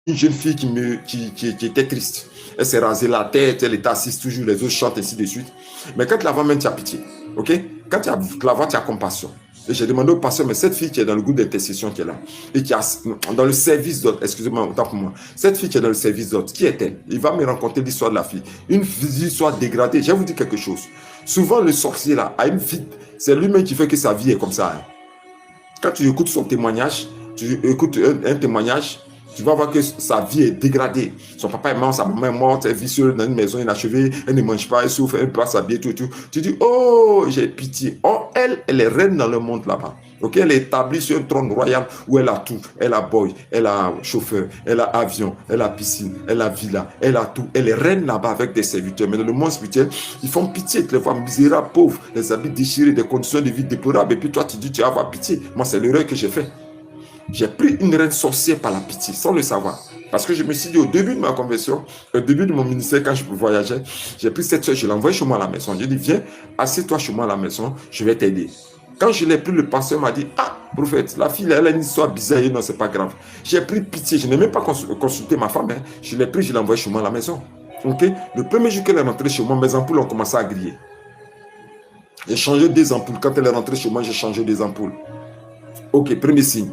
une jeune fille qui était triste. Elle s'est rasée la tête, elle était assise toujours, les autres chantent, ainsi de suite. Mais quand tu la vois, même tu as pitié. Ok? Quand tu la vois, tu as compassion. Et j'ai demandé au pasteur, mais cette fille qui est dans le groupe d'intercession qui est là, et qui est dans le service d'autres, excusez-moi, autant pour moi, cette fille qui est dans le service d'autres, qui est-elle? Il va me raconter l'histoire de la fille. Une histoire dégradée. Je vais vous dire quelque chose. Souvent, le sorcier là a une vie, c'est lui-même qui fait que sa vie est comme ça. Hein. Quand tu écoutes son témoignage, tu écoutes un témoignage, tu vas voir que sa vie est dégradée. Son papa est mort, sa maman est morte, elle vit seule dans une maison inachevée, elle ne mange pas, elle souffre, elle ne peut pas s'habiller, tout. Tu dis, oh, j'ai pitié. Or, elle est reine dans le monde là-bas. Okay? Elle est établie sur un trône royal où elle a tout. Elle a boy, elle a chauffeur, elle a avion, elle a piscine, elle a villa, elle a tout. Elle est reine là-bas avec des serviteurs. Mais dans le monde spirituel, ils font pitié. Tu les vois misérables, pauvres, les habits déchirés, des conditions de vie déplorables. Et puis toi, tu dis, tu vas avoir pitié. Moi, c'est l'erreur que j'ai fait. J'ai pris une reine sorcière par la pitié, sans le savoir. Parce que je me suis dit, au début de ma conversion, au début de mon ministère, quand je voyageais, j'ai pris cette soeur, je l'ai envoyée chez moi à la maison. J'ai dit, viens, assieds-toi chez moi à la maison, je vais t'aider. Quand je l'ai pris, le pasteur m'a dit, ah, prophète, la fille, elle a une histoire bizarre. Et non, c'est pas grave. J'ai pris pitié, je n'ai même pas consulté ma femme. Hein. Je l'ai pris, je l'ai envoyée chez moi à la maison. Ok? Le premier jour qu'elle est rentrée chez moi, mes ampoules ont commencé à griller. J'ai changé des ampoules. Quand elle est rentrée chez moi, j'ai changé des ampoules. Ok, premier signe.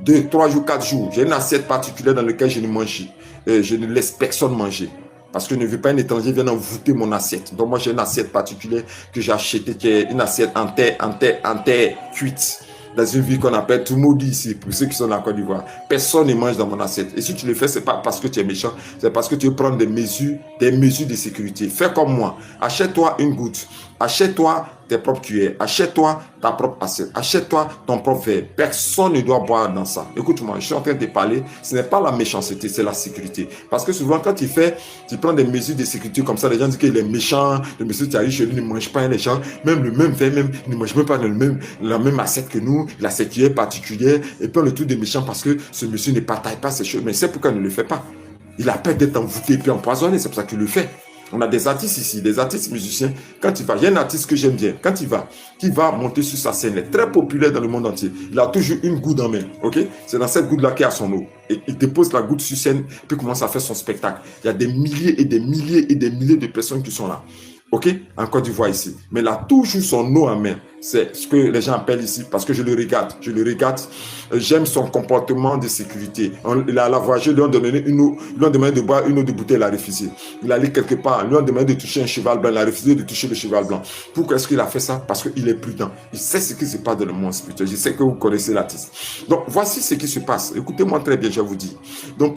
2, 3 jours, 4 jours, j'ai une assiette particulière dans laquelle je ne mange, je ne laisse personne manger. Parce que je ne veux pas un étranger vienne envoûter mon assiette. Donc moi, j'ai une assiette particulière que j'ai achetée, qui est une assiette en terre cuite. Dans une ville qu'on appelle Toumoudi ici, pour ceux qui sont dans la Côte d'Ivoire. Personne ne mange dans mon assiette. Et si tu le fais, ce n'est pas parce que tu es méchant, c'est parce que tu veux prendre des mesures de sécurité. Fais comme moi. Achète-toi une goutte. Achète-toi tes propres cuillères. Achète-toi ta propre assiette. Achète-toi ton propre verre. Personne ne doit boire dans ça. Écoute-moi, je suis en train de parler. Ce n'est pas la méchanceté, c'est la sécurité. Parce que souvent, quand tu prends des mesures de sécurité comme ça, les gens disent qu'il est méchant. Le monsieur qui arrive chez lui ne mange pas les gens. Même le même verre, même, il ne mange même pas la même assiette que nous. Il a ses cuillères particulières. Et puis, le tout de méchant parce que ce monsieur ne partage pas ces choses. Mais c'est pourquoi il ne le fait pas. Il a peur d'être envoûté et puis empoisonné. C'est pour ça qu'il le fait. On a des artistes ici, des artistes musiciens. Quand il va, il y a un artiste que j'aime bien. Quand il va, qui va monter sur sa scène, il est très populaire dans le monde entier. Il a toujours une goutte en main, ok? C'est dans cette goutte-là qu'il a son eau. Et il dépose la goutte sur scène, puis commence à faire son spectacle. Il y a des milliers et des milliers et des milliers de personnes qui sont là. Ok, en Côte d'Ivoire ici. Mais il a toujours son eau en main. C'est ce que les gens appellent ici, parce que je le regarde. J'aime son comportement de sécurité. Il a la voyageur, lui ont donné une eau, lui ont demandé de boire une eau de bouteille, il a refusé. Il allait quelque part, lui ont demandé de toucher un cheval blanc, il a refusé de toucher le cheval blanc. Pourquoi est-ce qu'il a fait ça? Parce qu'il est prudent. Il sait ce qui se passe dans le monde spirituel. Je sais que vous connaissez l'artiste. Donc, voici ce qui se passe. Écoutez-moi très bien, je vous dis. Donc,